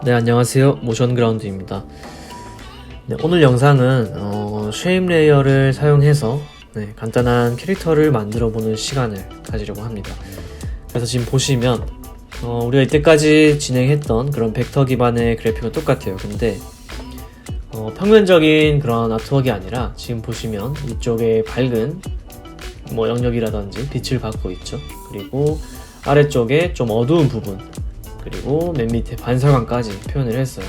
네, 안녕하세요. 모션그라운드입니다. 네, 오늘 영상은 쉐입 레이어를 사용해서 간단한 캐릭터를 만들어보는 시간을 가지려고 합니다. 그래서 지금 보시면 우리가 이때까지 진행했던 그런 벡터 기반의 그래픽은 똑같아요. 근데 평면적인 그런 아트웍이 아니라 지금 보시면 이쪽에 밝은 영역이라든지 빛을 받고 있죠. 그리고 아래쪽에 좀 어두운 부분, 그리고 맨 밑에 반사광까지 표현을 했어요.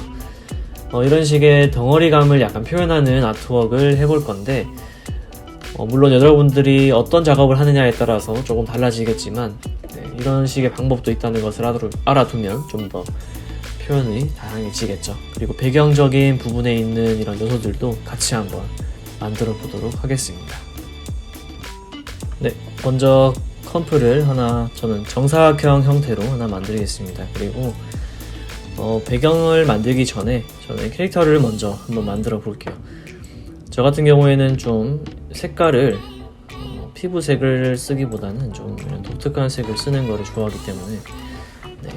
이런 식의 덩어리감을 약간 표현하는 아트웍을 해볼 건데, 물론 여러분들이 어떤 작업을 하느냐에 따라서 조금 달라지겠지만, 이런 식의 방법도 있다는 것을 알아두면 좀 더 표현이 다양해지겠죠. 그리고 배경적인 부분에 있는 이런 요소들도 같이 한번 만들어 보도록 하겠습니다. 네, 먼저 컴프를 하나, 저는 정사각형 형태로 하나 만들겠습니다. 그리고 배경을 만들기 전에 저는 캐릭터를 먼저 한번 만들어 볼게요. 저 같은 경우에는 좀 색깔을 피부색을 쓰기보다는 좀 이런 독특한 색을 쓰는 거를 좋아하기 때문에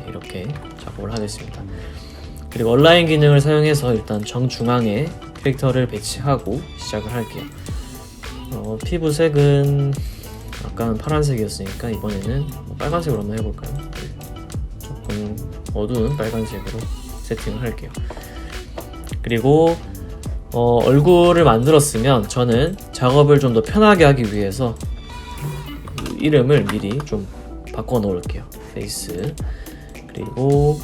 이렇게 작업을 하겠습니다. 그리고 얼라인 기능을 사용해서 일단 정중앙에 캐릭터를 배치하고 시작을 할게요. 피부색은 아까는 파란색이었으니까 이번에는 빨간색으로 한번 해볼까요? 조금 어두운 빨간색으로 세팅을 할게요. 그리고 얼굴을 만들었으면 저는 작업을 좀 더 편하게 하기 위해서 이름을 미리 좀 바꿔 놓을게요. 페이스. 그리고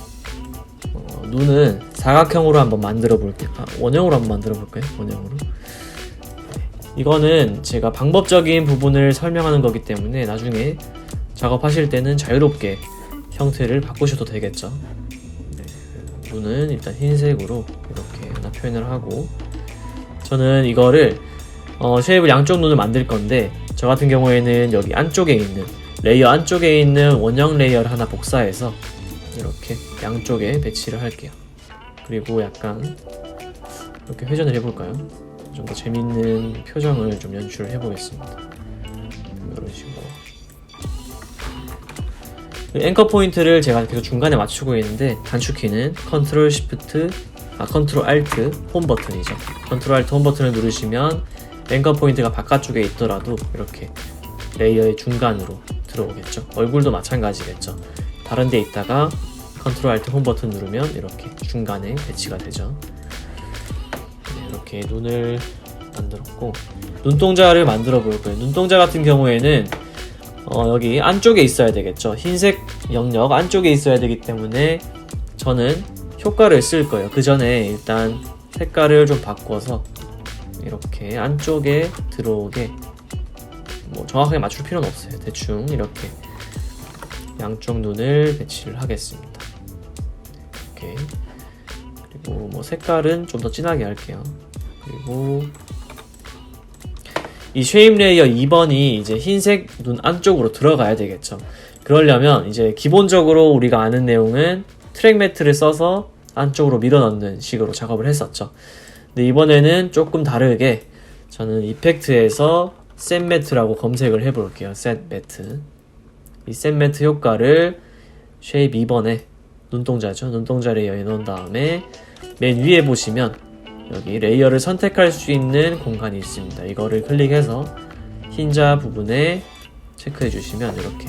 눈은 사각형으로 한번 만들어 볼게요. 원형으로 한번 만들어 볼까요? 원형으로. 이거는 제가 방법적인 부분을 설명하는 거기 때문에 나중에 작업하실 때는 자유롭게 형태를 바꾸셔도 되겠죠. 눈은 일단 흰색으로 이렇게 하나 표현을 하고, 저는 이거를 쉐입을 양쪽 눈을 만들 건데, 저 같은 경우에는 여기 안쪽에 있는 레이어 안쪽에 있는 원형 레이어를 하나 복사해서 이렇게 양쪽에 배치를 할게요. 그리고 약간 이렇게 회전을 해볼까요? 좀 더 재밌는 표정을 좀 연출을 해보겠습니다. 이런 식으로. 앵커 포인트를 제가 계속 중간에 맞추고 있는데, 단축키는 컨트롤 알트 홈 버튼이죠. 컨트롤 알트 홈 버튼을 누르시면 앵커 포인트가 바깥쪽에 있더라도 이렇게 레이어의 중간으로 들어오겠죠. 얼굴도 마찬가지겠죠. 다른 데 있다가 컨트롤 알트 홈 버튼 누르면 이렇게 중간에 배치가 되죠. 이렇게 눈을 만들었고, 눈동자를 만들어 볼 거예요. 눈동자 같은 경우에는 여기 안쪽에 있어야 되겠죠. 흰색 영역 안쪽에 있어야 되기 때문에 저는 효과를 쓸 거예요. 그 전에 일단 색깔을 좀 바꿔서 이렇게 안쪽에 들어오게, 정확하게 맞출 필요는 없어요. 대충 이렇게 양쪽 눈을 배치를 하겠습니다. 이렇게. 그리고 색깔은 좀 더 진하게 할게요. 그리고 이 쉐입 레이어 2번이 이제 흰색 눈 안쪽으로 들어가야 되겠죠. 그러려면 이제 기본적으로 우리가 아는 내용은 트랙 매트를 써서 안쪽으로 밀어 넣는 식으로 작업을 했었죠. 근데 이번에는 조금 다르게 저는 이펙트에서 셋 매트라고 검색을 해볼게요. 셋 매트. 이 셋 매트 효과를 쉐입 2번에 눈동자죠. 눈동자 레이어에 넣은 다음에 맨 위에 보시면 여기 레이어를 선택할 수 있는 공간이 있습니다. 이거를 클릭해서 흰자 부분에 체크해 주시면 이렇게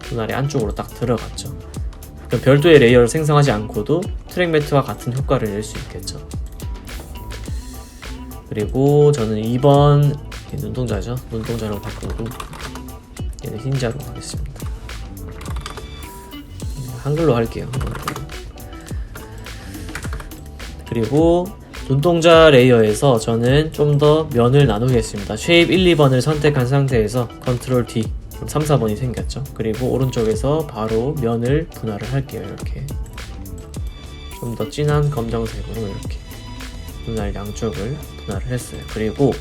눈알이 안쪽으로 딱 들어갔죠. 그럼 별도의 레이어를 생성하지 않고도 트랙 매트와 같은 효과를 낼 수 있겠죠. 그리고 저는 2번 눈동자죠. 눈동자로 바꾸고 얘는 흰자로 하겠습니다. 한글로 할게요. 그리고 눈동자 레이어에서 저는 좀 더 면을 나누겠습니다. 쉐입 1, 2번을 선택한 상태에서 컨트롤 D, 그럼 3, 4번이 생겼죠. 그리고 오른쪽에서 바로 면을 분할을 할게요. 이렇게 좀 더 진한 검정색으로 이렇게 눈알 양쪽을 분할을 했어요. 그리고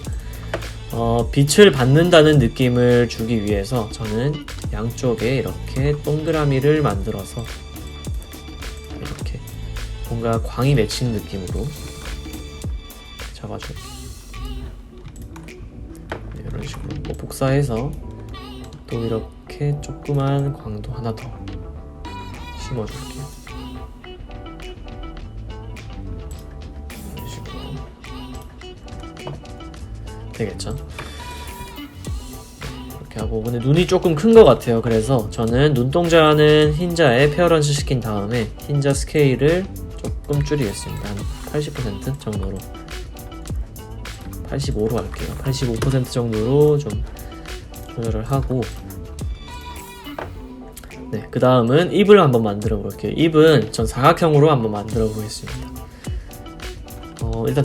빛을 받는다는 느낌을 주기 위해서 저는 양쪽에 이렇게 동그라미를 만들어서 이렇게 뭔가 광이 맺힌 느낌으로 잡아줘요. 이런 식으로 복사해서 또 이렇게 조그만 광도 하나 더 심어줄게요. 이런 식으로 되겠죠? 이렇게 하고, 근데 눈이 조금 큰 것 같아요. 그래서 저는 눈동자는 흰자에 페어런스 시킨 다음에 흰자 스케일을 조금 줄이겠습니다. 한 80% 정도로, 85로 할게요. 85% 정도로 좀 조절을 하고, 네, 그 다음은 입을 한번 만들어 볼게요. 입은 전 사각형으로 한번 만들어 보겠습니다. 일단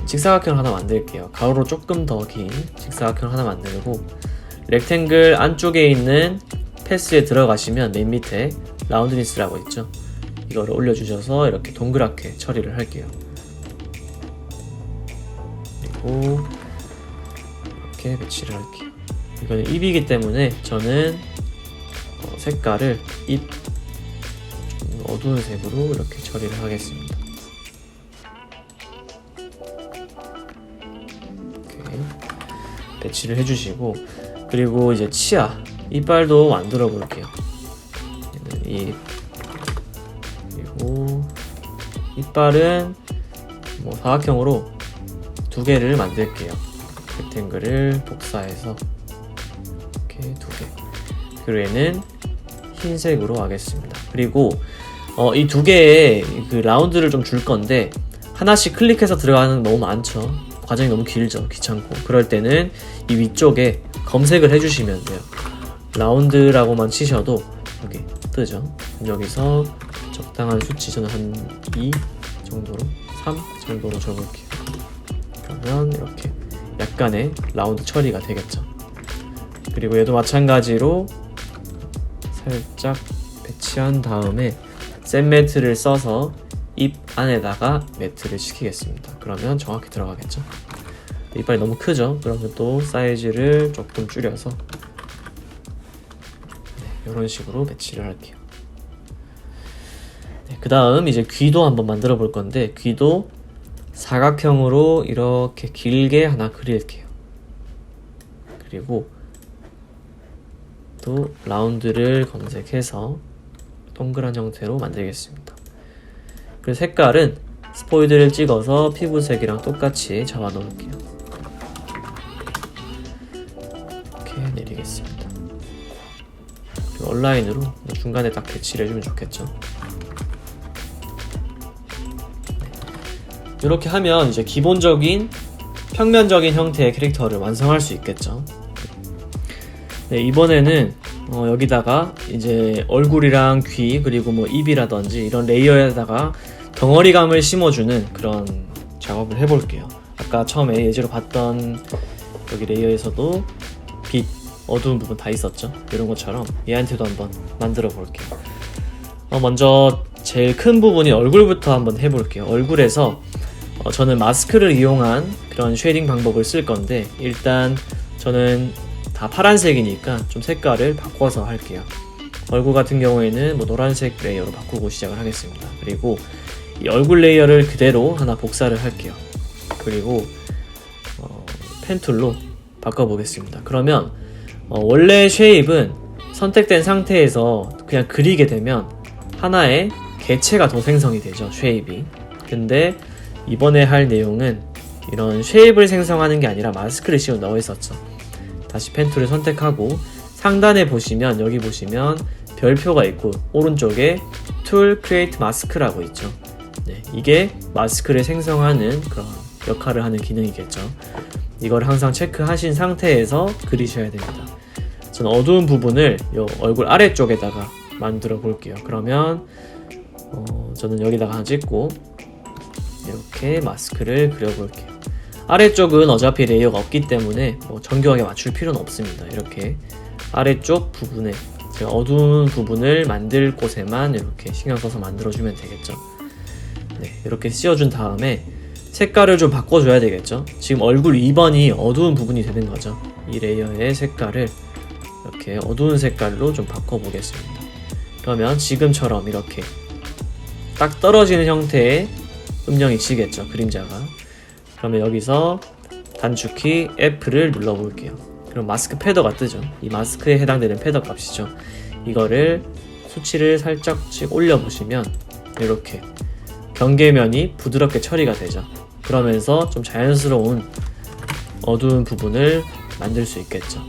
직사각형을 하나 만들게요. 가로로 조금 더 긴 직사각형을 하나 만들고, 렉탱글 안쪽에 있는 패스에 들어가시면 맨 밑에 라운드니스라고 있죠. 이거를 올려주셔서 이렇게 동그랗게 처리를 할게요. 그리고 이렇게 배치를 할게요. 이거는 입이기 때문에 저는 색깔을 입 좀 어두운 색으로 이렇게 처리를 하겠습니다. 이렇게 배치를 해주시고, 그리고 이제 치아, 이빨도 만들어 볼게요. 입, 그리고 이빨은 뭐 사각형으로 2개를 만들게요. 렉탱글을 복사해서 이렇게 2개. 그리고 얘는 흰색으로 하겠습니다. 그리고 이 2개의 그 라운드를 좀 줄 건데, 하나씩 클릭해서 들어가는 거 너무 많죠. 과정이 너무 길죠. 귀찮고. 그럴 때는 이 위쪽에 검색을 해주시면 돼요. 라운드라고만 치셔도 여기 뜨죠. 여기서 적당한 수치, 저는 한 2 정도로, 3 정도로 적을게요. 그러면 이렇게 약간의 라운드 처리가 되겠죠. 그리고 얘도 마찬가지로 살짝 배치한 다음에 셋 매트를 써서 입 안에다가 매트를 시키겠습니다. 그러면 정확히 들어가겠죠. 이빨이 너무 크죠? 그러면 또 사이즈를 조금 줄여서 이런 식으로 배치를 할게요. 네, 그 다음 이제 귀도 한번 만들어 볼 건데, 귀도 사각형으로 이렇게 길게 하나 그릴게요. 그리고 또 라운드를 검색해서 동그란 형태로 만들겠습니다. 그리고 색깔은 스포이드를 찍어서 피부색이랑 똑같이 잡아 놓을게요. 이렇게 내리겠습니다. 그리고 온라인으로 중간에 딱 배치를 해주면 좋겠죠. 이렇게 하면 이제 기본적인 평면적인 형태의 캐릭터를 완성할 수 있겠죠. 네, 이번에는 여기다가 이제 얼굴이랑 귀, 그리고 뭐 입이라든지 이런 레이어에다가 덩어리감을 심어주는 그런 작업을 해볼게요. 아까 처음에 예제로 봤던 여기 레이어에서도 빛, 어두운 부분 다 있었죠. 이런 것처럼 얘한테도 한번 만들어 볼게요. 먼저 제일 큰 부분인 얼굴부터 한번 해볼게요. 얼굴에서 저는 마스크를 이용한 그런 쉐이딩 방법을 쓸 건데, 일단 저는 다 파란색이니까 좀 색깔을 바꿔서 할게요. 얼굴 같은 경우에는 뭐 노란색 레이어로 바꾸고 시작을 하겠습니다. 그리고 이 얼굴 레이어를 그대로 하나 복사를 할게요. 그리고 펜 툴로 바꿔보겠습니다. 그러면 원래 쉐입은 선택된 상태에서 그냥 그리게 되면 하나의 개체가 더 생성이 되죠, 쉐입이. 근데 이번에 할 내용은 이런 쉐입을 생성하는 게 아니라 마스크를 씌워 넣어 있었죠. 다시 펜 툴을 선택하고 상단에 보시면, 여기 보시면 별표가 있고 오른쪽에 툴 크리에이트 마스크라고 있죠. 네, 이게 마스크를 생성하는 그런 역할을 하는 기능이겠죠. 이걸 항상 체크하신 상태에서 그리셔야 됩니다. 저는 어두운 부분을 이 얼굴 아래쪽에다가 만들어 볼게요. 그러면 저는 여기다가 하나 찍고 이렇게 마스크를 그려볼게요. 아래쪽은 어차피 레이어가 없기 때문에 뭐 정교하게 맞출 필요는 없습니다. 이렇게 아래쪽 부분에, 제가 어두운 부분을 만들 곳에만 이렇게 신경 써서 만들어주면 되겠죠. 네, 이렇게 씌워준 다음에 색깔을 좀 바꿔줘야 되겠죠. 지금 얼굴 2번이 어두운 부분이 되는 거죠. 이 레이어의 색깔을 이렇게 어두운 색깔로 좀 바꿔보겠습니다. 그러면 지금처럼 이렇게 딱 떨어지는 형태의 음영이 지겠죠, 그림자가. 그러면 여기서 단축키 F를 눌러볼게요. 그럼 마스크 패더가 뜨죠. 이 마스크에 해당되는 패더 값이죠. 이거를 수치를 살짝씩 올려보시면 이렇게 경계면이 부드럽게 처리가 되죠. 그러면서 좀 자연스러운 어두운 부분을 만들 수 있겠죠.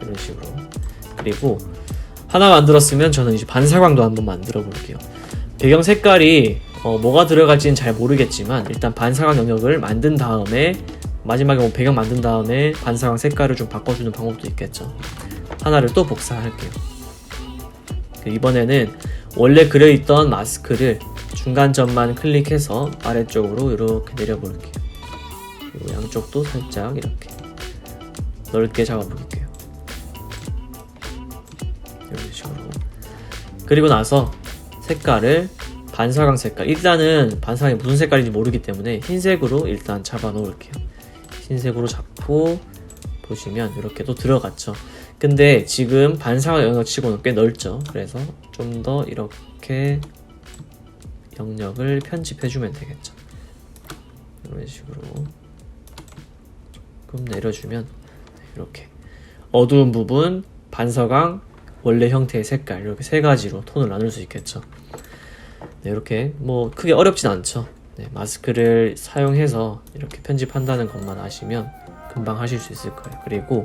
이런 식으로. 그리고 하나 만들었으면 저는 이제 반사광도 한번 만들어 볼게요. 배경 색깔이 뭐가 들어갈지는 잘 모르겠지만 일단 반사광 영역을 만든 다음에 마지막에 뭐 배경 만든 다음에 반사광 색깔을 좀 바꿔주는 방법도 있겠죠. 하나를 또 복사할게요. 이번에는 원래 그려있던 마스크를 중간점만 클릭해서 아래쪽으로 이렇게 내려볼게요. 그리고 양쪽도 살짝 이렇게 넓게 잡아볼게요. 이런 식으로. 그리고 나서 색깔을 반사광 색깔, 일단은 반사광이 무슨 색깔인지 모르기 때문에 흰색으로 일단 잡아 놓을게요. 흰색으로 잡고 보시면 이렇게 또 들어갔죠. 근데 지금 반사광 영역 치고는 꽤 넓죠. 그래서 좀 더 이렇게 영역을 편집해주면 되겠죠. 이런 식으로 조금 내려주면 이렇게 어두운 부분, 반사광, 원래 형태의 색깔 이렇게 세 가지로 톤을 나눌 수 있겠죠. 네, 이렇게 뭐 크게 어렵진 않죠. 네, 마스크를 사용해서 이렇게 편집한다는 것만 아시면 금방 하실 수 있을 거예요. 그리고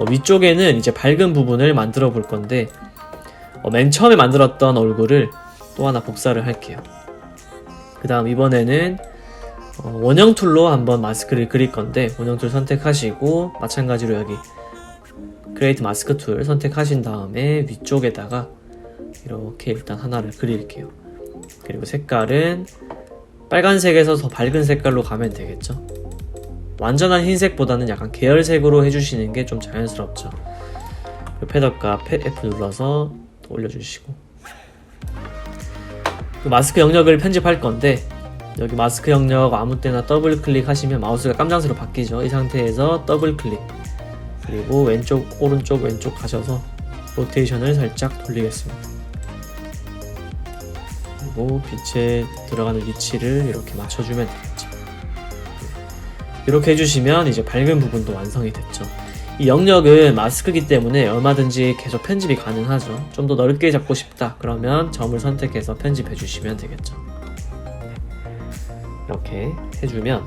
위쪽에는 이제 밝은 부분을 만들어 볼 건데 맨 처음에 만들었던 얼굴을 또 하나 복사를 할게요. 그 다음 이번에는 원형 툴로 한번 마스크를 그릴 건데 원형 툴 선택하시고 마찬가지로 여기 크리에이트 마스크 툴 선택하신 다음에 위쪽에다가 이렇게 일단 하나를 그릴게요. 그리고 색깔은 빨간색에서 더 밝은 색깔로 가면 되겠죠. 완전한 흰색보다는 약간 계열색으로 해주시는 게 좀 자연스럽죠. 패드과 F 눌러서 또 올려주시고 그 마스크 영역을 편집할 건데 여기 마스크 영역 아무 때나 더블 클릭하시면 마우스가 깜장색으로 바뀌죠. 이 상태에서 더블 클릭 그리고 왼쪽 오른쪽 왼쪽 가셔서 로테이션을 살짝 돌리겠습니다. 그리고 빛에 들어가는 위치를 이렇게 맞춰주면 되겠죠. 이렇게 해주시면 이제 밝은 부분도 완성이 됐죠. 이 영역은 마스크이기 때문에 얼마든지 계속 편집이 가능하죠. 좀 더 넓게 잡고 싶다 그러면 점을 선택해서 편집해 주시면 되겠죠. 이렇게 해주면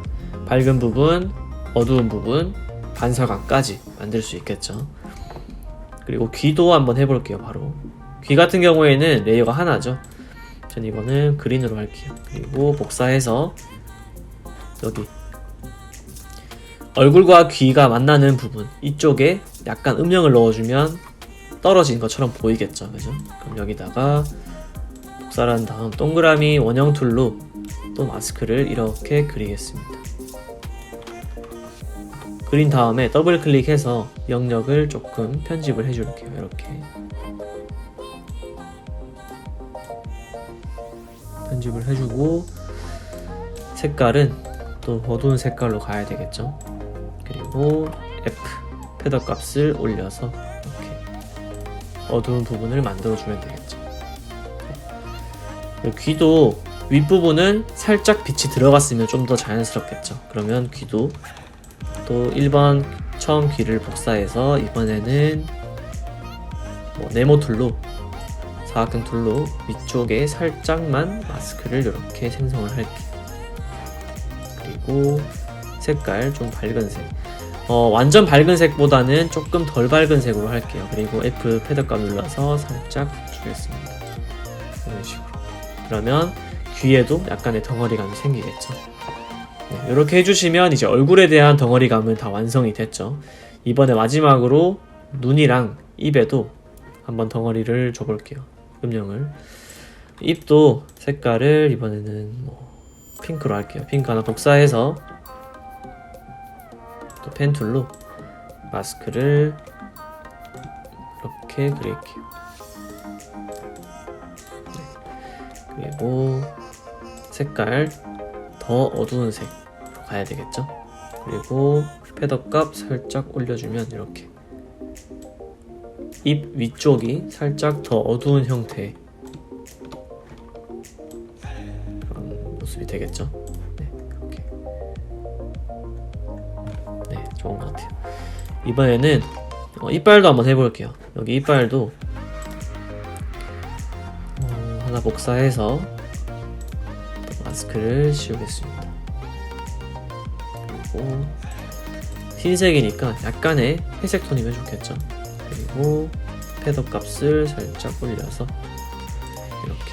밝은 부분, 어두운 부분, 반사광까지 만들 수 있겠죠. 그리고 귀도 한번 해볼게요. 바로 귀 같은 경우에는 레이어가 하나죠. 전 이거는 그린으로 할게요. 그리고 복사해서 여기 얼굴과 귀가 만나는 부분 이쪽에 약간 음영을 넣어주면 떨어진 것처럼 보이겠죠. 그죠? 그럼 여기다가 복사를 한 다음 동그라미 원형 툴로 또 마스크를 이렇게 그리겠습니다. 그린 다음에 더블 클릭해서 영역을 조금 편집을 해줄게요. 이렇게 편집을 해주고 색깔은 또 어두운 색깔로 가야 되겠죠. 그리고 F 패더 값을 올려서 이렇게 어두운 부분을 만들어주면 되겠죠. 그리고 귀도 윗부분은 살짝 빛이 들어갔으면 좀 더 자연스럽겠죠. 그러면 귀도 또 1번 처음 귀를 복사해서 이번에는 네모 툴로 사각형 툴로 위쪽에 살짝만 마스크를 이렇게 생성을 할게요. 그리고 색깔 좀 밝은 색 완전 밝은 색보다는 조금 덜 밝은 색으로 할게요. 그리고 F 패드값 눌러서 살짝 주겠습니다. 이런 식으로. 그러면 귀에도 약간의 덩어리감이 생기겠죠. 네, 이렇게 해주시면 이제 얼굴에 대한 덩어리감은 다 완성이 됐죠. 이번에 마지막으로 눈이랑 입에도 한번 덩어리를 줘볼게요. 음영을. 입도 색깔을 이번에는 핑크로 할게요. 핑크 하나 복사해서 또 펜 툴로 마스크를 이렇게 그릴게요. 네. 그리고 색깔 더 어두운 색으로 가야 되겠죠. 그리고 패더 값 살짝 올려주면 이렇게 입 위쪽이 살짝 더 어두운 형태의 그런 모습이 되겠죠. 네, 이렇게. 네, 좋은 것 같아요. 이번에는 이빨도 한번 해볼게요. 여기 이빨도 다 복사해서 마스크를 씌우겠습니다. 그리고 흰색이니까 약간의 회색 톤이면 좋겠죠. 그리고 패더 값을 살짝 올려서 이렇게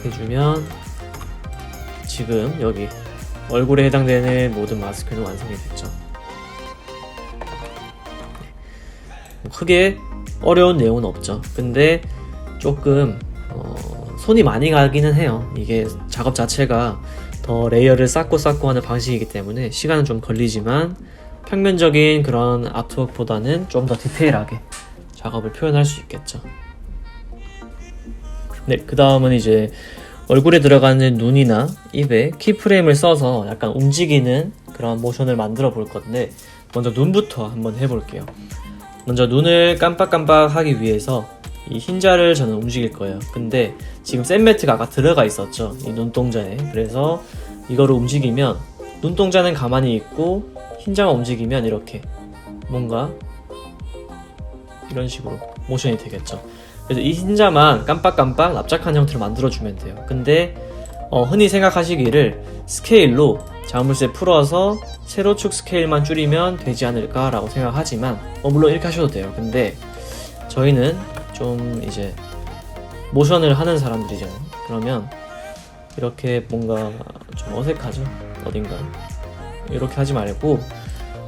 해주면 지금 여기 얼굴에 해당되는 모든 마스크는 완성이 됐죠. 크게 어려운 내용은 없죠. 근데 조금 손이 많이 가기는 해요. 이게 작업 자체가 더 레이어를 쌓고 하는 방식이기 때문에 시간은 좀 걸리지만 평면적인 그런 아트웍보다는 좀 더 디테일하게 작업을 표현할 수 있겠죠. 네, 그 다음은 이제 얼굴에 들어가는 눈이나 입에 키프레임을 써서 약간 움직이는 그런 모션을 만들어 볼 건데, 먼저 눈부터 한번 해볼게요. 먼저 눈을 깜빡깜빡 하기 위해서 이 흰자를 저는 움직일 거예요. 근데 지금 샌매트가 아까 들어가 있었죠, 이 눈동자에. 그래서 이거를 움직이면 눈동자는 가만히 있고 흰자만 움직이면 이렇게 뭔가 이런 식으로 모션이 되겠죠. 그래서 이 흰자만 깜빡깜빡 납작한 형태로 만들어주면 돼요. 근데 흔히 생각하시기를 스케일로 자물쇠 풀어서 세로축 스케일만 줄이면 되지 않을까 라고 생각하지만 물론 이렇게 하셔도 돼요. 근데 저희는 좀 이제 모션을 하는 사람들이잖아요. 그러면 이렇게 뭔가 좀 어색하죠, 어딘가. 이렇게 하지 말고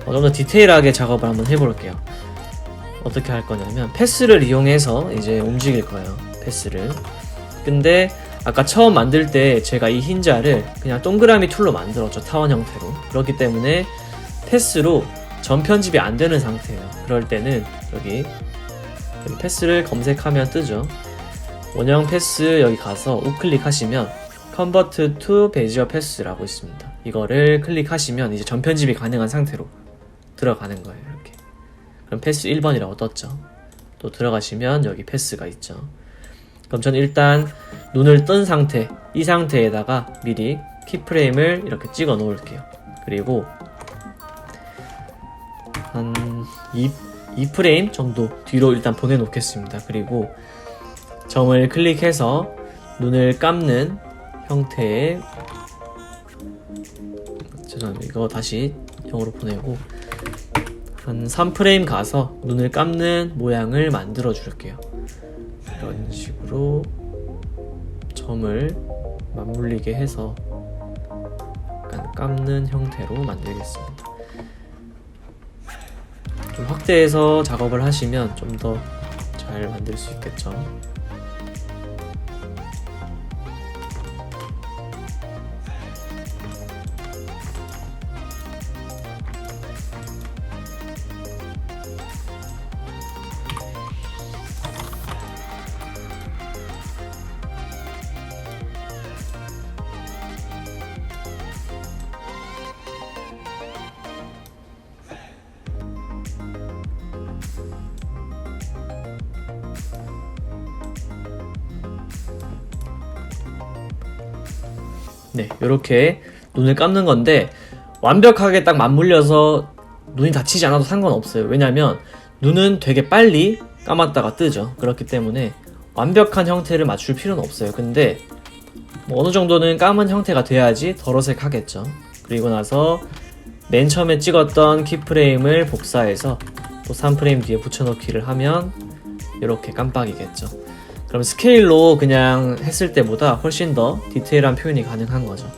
좀 더 디테일하게 작업을 한번 해볼게요. 어떻게 할 거냐면 패스를 이용해서 이제 움직일 거예요, 패스를. 근데 아까 처음 만들 때 제가 이 흰자를 그냥 동그라미 툴로 만들었죠, 타원 형태로. 그렇기 때문에 패스로 전 편집이 안 되는 상태예요. 그럴 때는 여기 패스를 검색하면 뜨죠. 원형 패스 여기 가서 우클릭 하시면 Convert to Bezier Pass라고 있습니다. 이거를 클릭하시면 이제 전 편집이 가능한 상태로 들어가는 거예요. 이렇게. 그럼 패스 1번이라고 떴죠. 또 들어가시면 여기 패스가 있죠. 그럼 저는 일단 눈을 뜬 상태, 이 상태에다가 미리 키프레임을 이렇게 찍어 놓을게요. 그리고 한 2프레임 정도 뒤로 일단 보내놓겠습니다. 그리고 점을 클릭해서 눈을 감는 형태의, 죄송합니다, 이거 다시 0으로 보내고 한 3프레임 가서 눈을 감는 모양을 만들어 줄게요. 이런 식으로 점을 맞물리게 해서 약간 감는 형태로 만들겠습니다. 좀 확대해서 작업을 하시면 좀 더 잘 만들 수 있겠죠. 네, 이렇게 눈을 감는 건데 완벽하게 딱 맞물려서 눈이 다치지 않아도 상관없어요. 왜냐면 눈은 되게 빨리 감았다가 뜨죠. 그렇기 때문에 완벽한 형태를 맞출 필요는 없어요. 근데 뭐 어느 정도는 감은 형태가 돼야지 덜 어색하겠죠. 그리고 나서 맨 처음에 찍었던 키프레임을 복사해서 또 3프레임 뒤에 붙여넣기를 하면 이렇게 깜빡이겠죠. 그럼 스케일로 그냥 했을 때보다 훨씬 더 디테일한 표현이 가능한 거죠.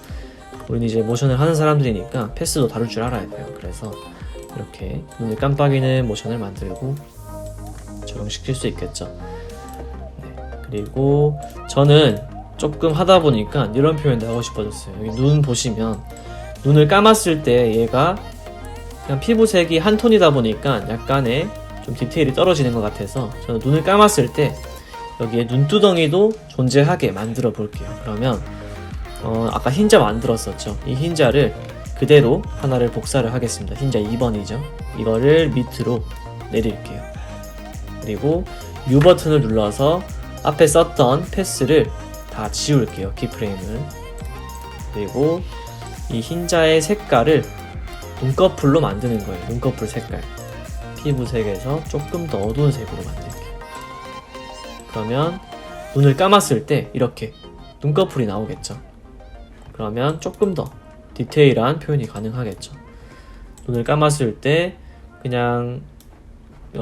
우리는 이제 모션을 하는 사람들이니까 패스도 다룰 줄 알아야 돼요. 그래서 이렇게 눈을 깜빡이는 모션을 만들고 적용시킬 수 있겠죠. 네, 그리고 저는 조금 하다 보니까 이런 표현도 하고 싶어졌어요. 여기 눈 보시면 눈을 감았을 때 얘가 그냥 피부색이 한 톤이다 보니까 약간의 좀 디테일이 떨어지는 것 같아서 저는 눈을 감았을 때 여기에 눈두덩이도 존재하게 만들어 볼게요. 그러면 아까 흰자 만들었었죠. 이 흰자를 그대로 하나를 복사를 하겠습니다. 흰자 2번이죠. 이거를 밑으로 내릴게요. 그리고 U 버튼을 눌러서 앞에 썼던 패스를 다 지울게요, 키프레임을. 그리고 이 흰자의 색깔을 눈꺼풀로 만드는 거예요. 눈꺼풀 색깔. 피부색에서 조금 더 어두운 색으로 만들게요. 그러면 눈을 감았을 때 이렇게 눈꺼풀이 나오겠죠. 그러면 조금 더 디테일한 표현이 가능하겠죠. 눈을 감았을 때 그냥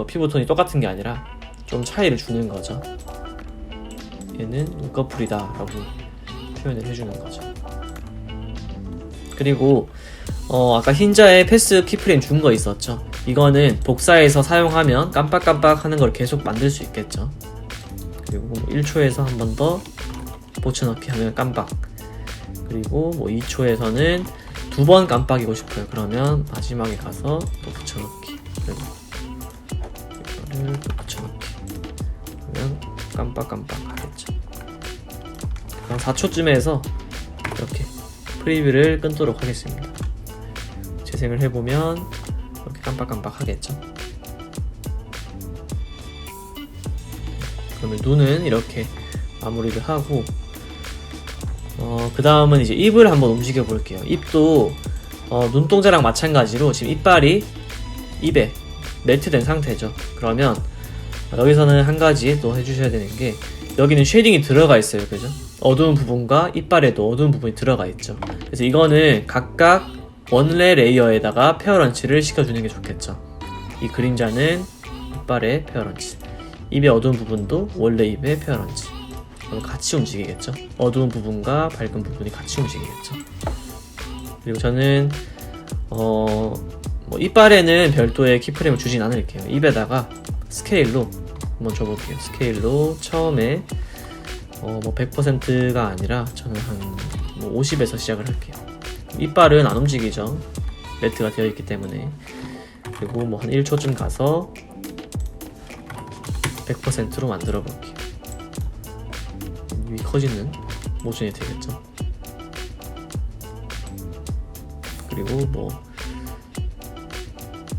피부톤이 똑같은 게 아니라 좀 차이를 주는 거죠. 얘는 눈꺼풀이다 라고 표현을 해주는 거죠. 그리고 아까 흰자에 패스 키프레임 준 거 있었죠. 이거는 복사해서 사용하면 깜빡깜빡 하는 걸 계속 만들 수 있겠죠. 그리고 1초에서 한 번 더 붙여넣기 하면 깜빡. 그리고 2초에서는 2번 깜빡이고 싶어요. 그러면 마지막에 가서 또 붙여넣기. 그리고 이거를 또 붙여넣기. 그러면 깜빡깜빡 하겠죠. 그럼 4초쯤에서 이렇게 프리뷰를 끊도록 하겠습니다. 재생을 해보면 이렇게 깜빡깜빡 하겠죠. 그러면 눈은 이렇게 마무리를 하고 그 다음은 이제 입을 한번 움직여 볼게요. 입도 눈동자랑 마찬가지로 지금 이빨이 입에 매트된 상태죠. 그러면 여기서는 한 가지 또 해주셔야 되는 게 여기는 쉐이딩이 들어가 있어요. 그죠? 어두운 부분과 이빨에도 어두운 부분이 들어가 있죠. 그래서 이거는 각각 원래 레이어에다가 페어런치를 시켜주는 게 좋겠죠. 이 그림자는 이빨의 페어런치, 입의 어두운 부분도 원래 입의 페어런치. 같이 움직이겠죠. 어두운 부분과 밝은 부분이 같이 움직이겠죠. 그리고 저는 이빨에는 별도의 키프레임을 주진 않을게요. 입에다가 스케일로 한번 줘볼게요. 스케일로 처음에 100%가 아니라 저는 한 50에서 시작을 할게요. 이빨은 안 움직이죠. 매트가 되어 있기 때문에. 그리고 한 1초쯤 가서 100%로 만들어 볼게요. 위 커지는 모션이 되겠죠. 그리고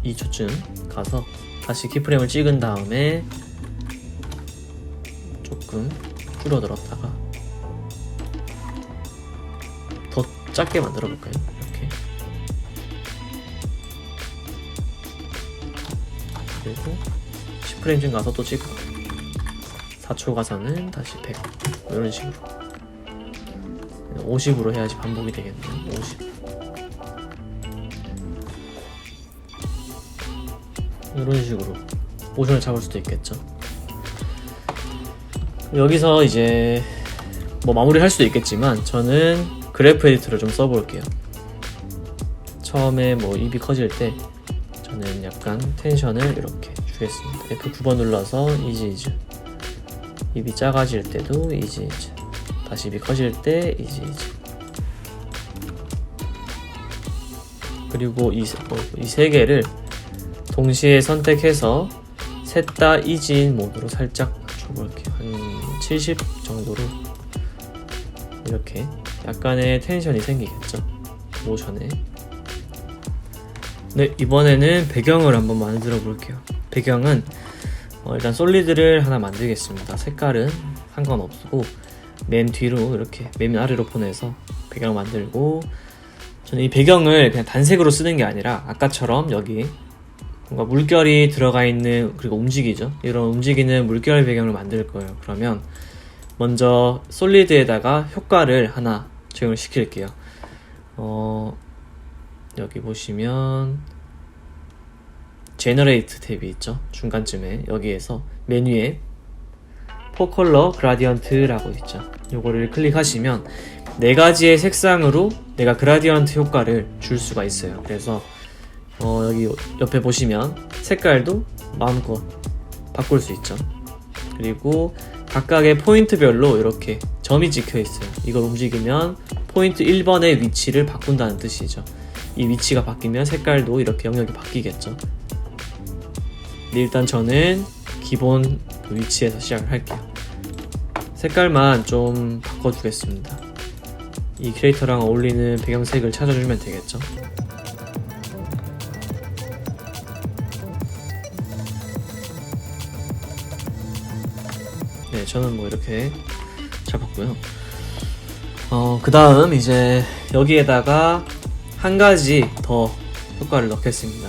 2초쯤 가서 다시 키프레임을 찍은 다음에 조금 줄어들었다가 더 작게 만들어 볼까요? 이렇게. 그리고 10프레임쯤 가서 또 찍고 4초 가서는 다시 100 이런 식으로 50으로 해야지 반복이 되겠네요. 50 이런 식으로 모션을 잡을 수도 있겠죠. 여기서 이제 마무리 할 수도 있겠지만 저는 그래프 에디터를 좀 써볼게요. 처음에 입이 커질 때 저는 약간 텐션을 이렇게 주겠습니다. F9번 눌러서 이지 입이 작아질 때도 이지 다시 입이 커질 때 이지 그리고 이 세 개를 동시에 선택해서 셋 다 이지인 모드로 살짝 줘볼게요. 한 70 정도로 이렇게 약간의 텐션이 생기겠죠. 모션에. 네, 이번에는 배경을 한번 만들어 볼게요. 배경은 일단 솔리드를 하나 만들겠습니다. 색깔은 상관없고 맨 뒤로 이렇게 맨 아래로 보내서 배경을 만들고, 저는 이 배경을 그냥 단색으로 쓰는 게 아니라 아까처럼 여기 뭔가 물결이 들어가 있는, 그리고 움직이죠. 이런 움직이는 물결 배경을 만들 거예요. 그러면 먼저 솔리드에다가 효과를 하나 적용을 시킬게요. 여기 보시면 제너레이트 탭이 있죠. 중간쯤에 여기에서 메뉴에 포컬러 그라디언트라고 있죠. 요거를 클릭하시면 네 가지의 색상으로 내가 그라디언트 효과를 줄 수가 있어요. 그래서 여기 옆에 보시면 색깔도 마음껏 바꿀 수 있죠. 그리고 각각의 포인트별로 이렇게 점이 찍혀 있어요. 이걸 움직이면 포인트 1번의 위치를 바꾼다는 뜻이죠. 이 위치가 바뀌면 색깔도 이렇게 영역이 바뀌겠죠. 근데 일단 저는 기본 위치에서 시작을 할게요. 색깔만 좀 바꿔주겠습니다. 이 캐릭터랑 어울리는 배경색을 찾아주면 되겠죠. 네, 저는 이렇게 잡았고요. 그 다음 이제 여기에다가 한 가지 더 효과를 넣겠습니다.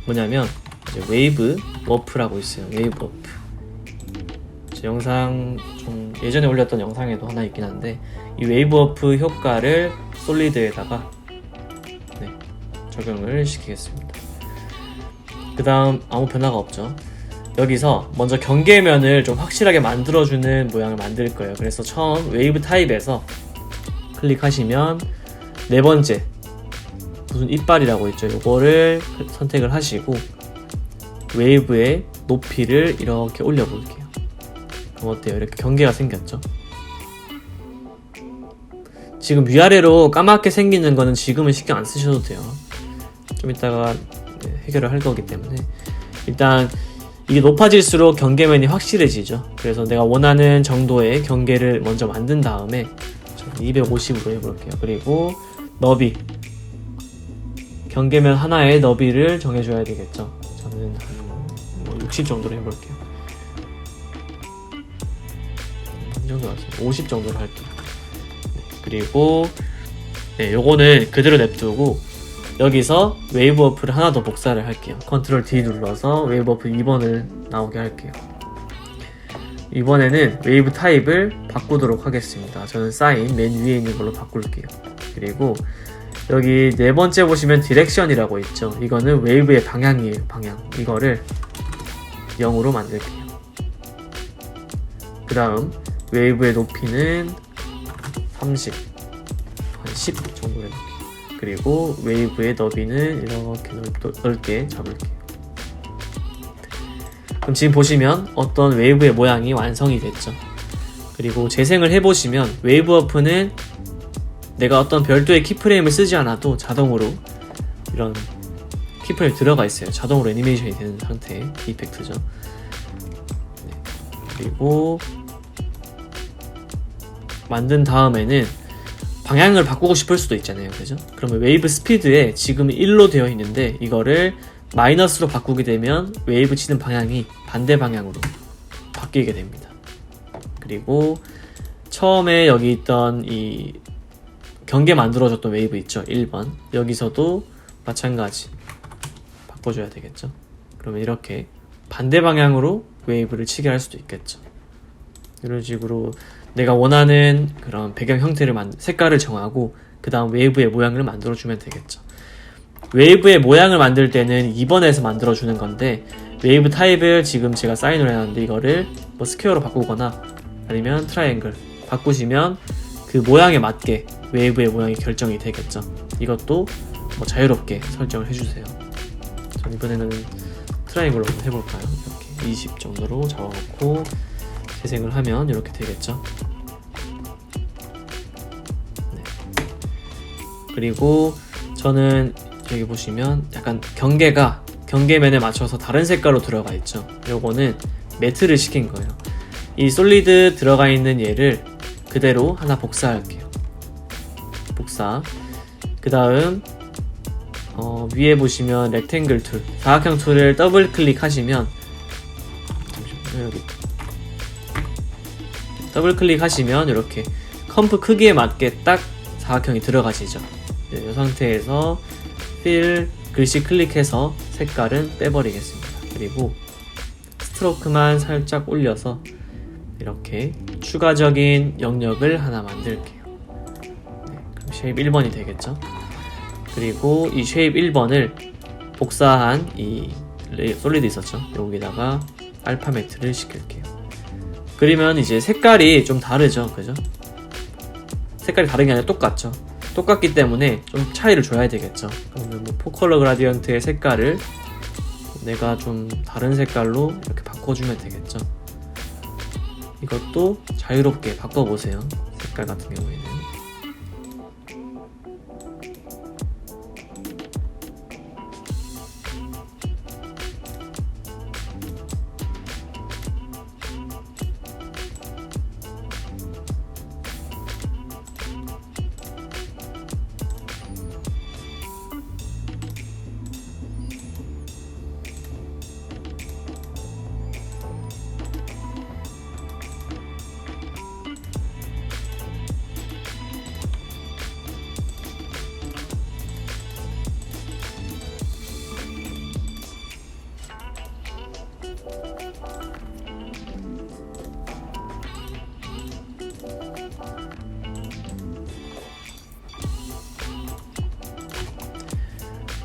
뭐냐면 이제 웨이브 워프라고 있어요. 웨이브 워프. 제 영상 좀 예전에 올렸던 영상에도 하나 있긴 한데 이 웨이브 워프 효과를 솔리드에다가 적용을 시키겠습니다. 그 다음 아무 변화가 없죠. 여기서 먼저 경계면을 좀 확실하게 만들어주는 모양을 만들 거예요. 그래서 처음 웨이브 타입에서 클릭하시면 네 번째 무슨 이빨이라고 있죠. 이거를 선택을 하시고 웨이브의 높이를 이렇게 올려볼게요. 그럼 어때요? 이렇게 경계가 생겼죠? 지금 위아래로 까맣게 생기는 거는 지금은 신경 안 쓰셔도 돼요. 좀 이따가 해결을 할 거기 때문에 일단 이게 높아질수록 경계면이 확실해지죠. 그래서 내가 원하는 정도의 경계를 먼저 만든 다음에 250으로 해볼게요. 그리고 너비 경계면 하나의 너비를 정해줘야 되겠죠. 저는 한 60 정도로 해볼게요. 이 정도 같습니다. 50 정도로 할게요. 그리고 요거는 그대로 냅두고 여기서 웨이브 워프를 하나 더 복사를 할게요. 컨트롤 D 눌러서 웨이브 워프 2번을 나오게 할게요. 이번에는 웨이브 타입을 바꾸도록 하겠습니다. 저는 사인 맨 위에 있는 걸로 바꿀게요. 그리고 여기 네 번째 보시면 디렉션이라고 있죠. 이거는 웨이브의 방향이에요. 방향. 이거를 0으로 만들게요. 그 다음 웨이브의 높이는 30, 한 10 정도 해볼게요. 그리고 웨이브의 너비는 이렇게 넓게 잡을게요. 그럼 지금 보시면 어떤 웨이브의 모양이 완성이 됐죠. 그리고 재생을 해보시면 웨이브 워프는 내가 어떤 별도의 키프레임을 쓰지 않아도 자동으로 이런 키프레임 들어가 있어요. 자동으로 애니메이션이 되는 상태의 이펙트죠. 그리고 만든 다음에는 방향을 바꾸고 싶을 수도 있잖아요. 그죠? 그러면 웨이브 스피드에 지금 1로 되어 있는데 이거를 마이너스로 바꾸게 되면 웨이브 치는 방향이 반대 방향으로 바뀌게 됩니다. 그리고 처음에 여기 있던 이 경계 만들어줬던 웨이브 있죠? 1번. 여기서도 마찬가지 바꿔줘야 되겠죠? 그러면 이렇게 반대 방향으로 웨이브를 치게 할 수도 있겠죠. 이런 식으로 내가 원하는 그런 배경 형태를 색깔을 정하고 그 다음 웨이브의 모양을 만들어주면 되겠죠. 웨이브의 모양을 만들 때는 2번에서 만들어주는 건데 웨이브 타입을 지금 제가 사인으로 해놨는데 이거를 뭐 스퀘어로 바꾸거나 아니면 트라이앵글 바꾸시면 그 모양에 맞게 웨이브의 모양이 결정이 되겠죠. 이것도 뭐 자유롭게 설정을 해주세요. 전 이번에는 트라이앵글로 한번 해볼까요? 이렇게 20 정도로 잡아놓고 재생을 하면 이렇게 되겠죠. 네. 그리고 저는 여기 보시면 약간 경계면에 맞춰서 다른 색깔로 들어가 있죠. 요거는 매트를 시킨 거예요. 이 솔리드 들어가 있는 얘를 그대로 하나 복사할게요. 복사. 그 다음 위에 보시면 렉탱글 툴, 사각형 툴을 더블 클릭하시면 잠시만요. 여기 더블 클릭하시면 이렇게 컴프 크기에 맞게 딱 사각형이 들어가시죠. 이 상태에서 필 글씨 클릭해서 색깔은 빼버리겠습니다. 그리고 스트로크만 살짝 올려서 이렇게 추가적인 영역을 하나 만들게요. 그럼 쉐입 1번이 되겠죠. 그리고 이 쉐입 1번을 복사한 이 솔리드 있었죠. 여기다가 알파 매트를 시킬게요. 그러면 이제 색깔이 좀 다르죠. 그죠? 색깔이 다른 게 아니라 똑같죠. 똑같기 때문에 좀 차이를 줘야 되겠죠. 그러면 뭐 포컬러 그라디언트의 색깔을 내가 좀 다른 색깔로 이렇게 바꿔주면 되겠죠. 이것도 자유롭게 바꿔보세요. 색깔 같은 경우에는.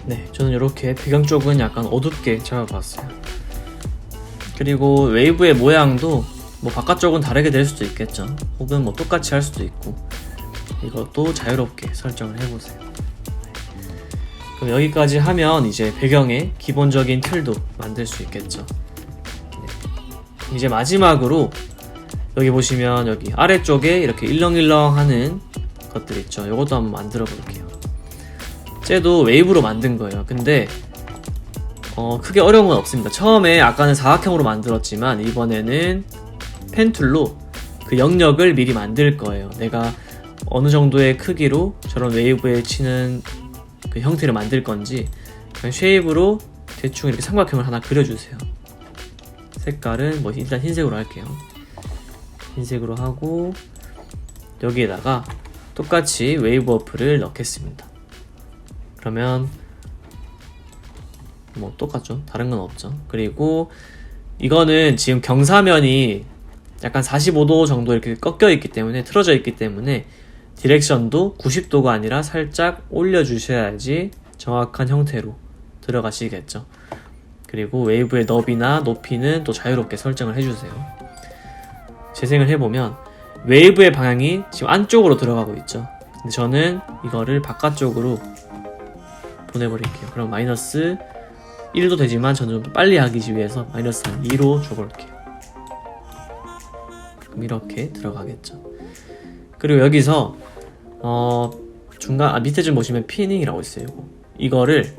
네, 저는 이렇게 배경 쪽은 약간 어둡게 잡아봤어요. 그리고 웨이브의 모양도 뭐 바깥쪽은 다르게 될 수도 있겠죠. 혹은 뭐 똑같이 할 수도 있고, 이것도 자유롭게 설정을 해보세요. 그럼 여기까지 하면 이제 배경의 기본적인 틀도 만들 수 있겠죠. 네. 이제 마지막으로 여기 보시면 여기 아래쪽에 이렇게 일렁일렁 하는 것들 있죠. 이것도 한번 만들어 볼게요. 쟤도 웨이브로 만든 거예요. 근데 크게 어려운 건 없습니다. 처음에 아까는 사각형으로 만들었지만 이번에는 펜툴로 그 영역을 미리 만들 거예요. 내가 어느 정도의 크기로 저런 웨이브에 치는 그 형태를 만들 건지 그냥 쉐입으로 대충 이렇게 삼각형을 하나 그려주세요. 색깔은 뭐 일단 흰색으로 할게요. 흰색으로 하고 여기에다가 똑같이 웨이브 어플을 넣겠습니다. 그러면 뭐 똑같죠? 다른 건 없죠. 그리고 이거는 지금 경사면이 약간 45도 정도 이렇게 꺾여 있기 때문에 틀어져 있기 때문에 디렉션도 90도가 아니라 살짝 올려주셔야지 정확한 형태로 들어가시겠죠. 그리고 웨이브의 너비나 높이는 또 자유롭게 설정을 해주세요. 재생을 해보면 웨이브의 방향이 지금 안쪽으로 들어가고 있죠. 근데 저는 이거를 바깥쪽으로 보내버릴게요. 그럼 마이너스 1도 되지만 저는 좀 빨리 하기 위해서 마이너스 2로 줘볼게요. 그럼 이렇게 들어가겠죠. 그리고 여기서 중간 밑에 좀 보시면 피닝이라고 있어요. 이거를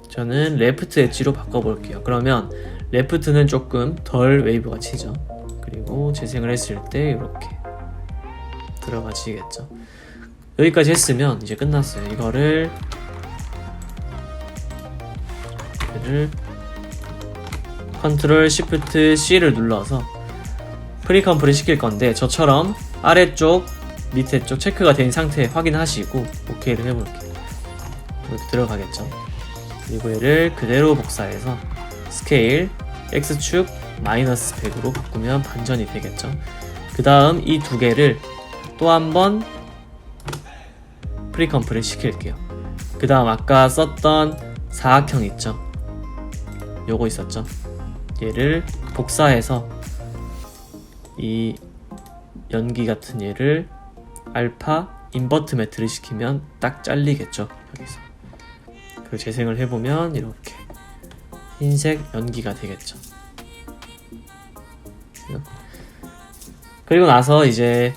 저는 레프트 엣지로 바꿔볼게요. 그러면 레프트는 조금 덜 웨이브가 치죠. 그리고 재생을 했을 때 이렇게 들어가시겠죠. 여기까지 했으면 이제 끝났어요. 이거를 컨트롤 시프트 C를 눌러서 프리컴프를 시킬 건데 저처럼 아래쪽 밑에 쪽 체크가 된 상태에 확인하시고 OK를 해볼게요. 이렇게 들어가겠죠. 그리고 얘를 그대로 복사해서 스케일 X축 마이너스 100으로 바꾸면 반전이 되겠죠. 그 다음 이 두 개를 또 한번 프리컴프를 시킬게요. 그 다음 아까 썼던 사각형 있죠. 요거 있었죠. 얘를 복사해서 이 연기 같은 얘를 알파 인버트 매트를 시키면 딱 잘리겠죠. 여기서 그 재생을 해보면 이렇게 흰색 연기가 되겠죠. 그리고 나서 이제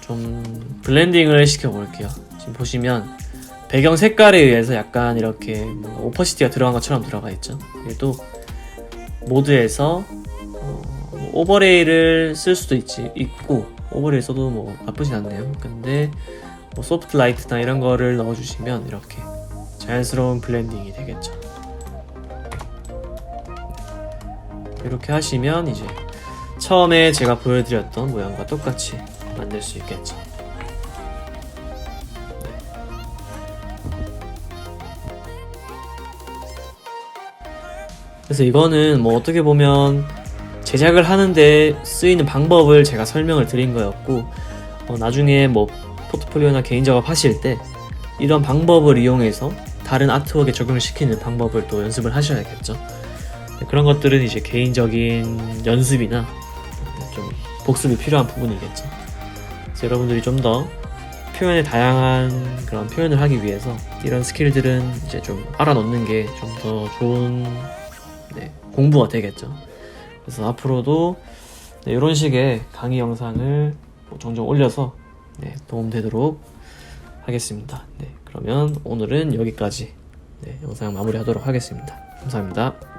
좀 블렌딩을 시켜볼게요. 지금 보시면 배경 색깔에 의해서 약간 이렇게 오퍼시티가 들어간 것처럼 들어가 있죠. 얘도 모드에서 오버레이를 쓸 수도 있고 오버레이 써도 뭐 나쁘진 않네요. 근데 뭐 소프트 라이트나 이런 거를 넣어주시면 이렇게 자연스러운 블렌딩이 되겠죠. 이렇게 하시면 이제 처음에 제가 보여드렸던 모양과 똑같이 만들 수 있겠죠. 그래서 이거는 뭐 어떻게 보면 제작을 하는데 쓰이는 방법을 제가 설명을 드린 거였고 나중에 뭐 포트폴리오나 개인 작업하실 때 이런 방법을 이용해서 다른 아트웍에 적용을 시키는 방법을 또 연습을 하셔야겠죠. 그런 것들은 이제 개인적인 연습이나 좀 복습이 필요한 부분이겠죠. 그래서 여러분들이 좀 더 표현의 다양한 그런 표현을 하기 위해서 이런 스킬들은 이제 좀 알아놓는 게 좀 더 좋은 공부가 되겠죠. 그래서 앞으로도 이런 식의 강의 영상을 종종 올려서 도움되도록 하겠습니다. 그러면 오늘은 여기까지 영상 마무리하도록 하겠습니다. 감사합니다.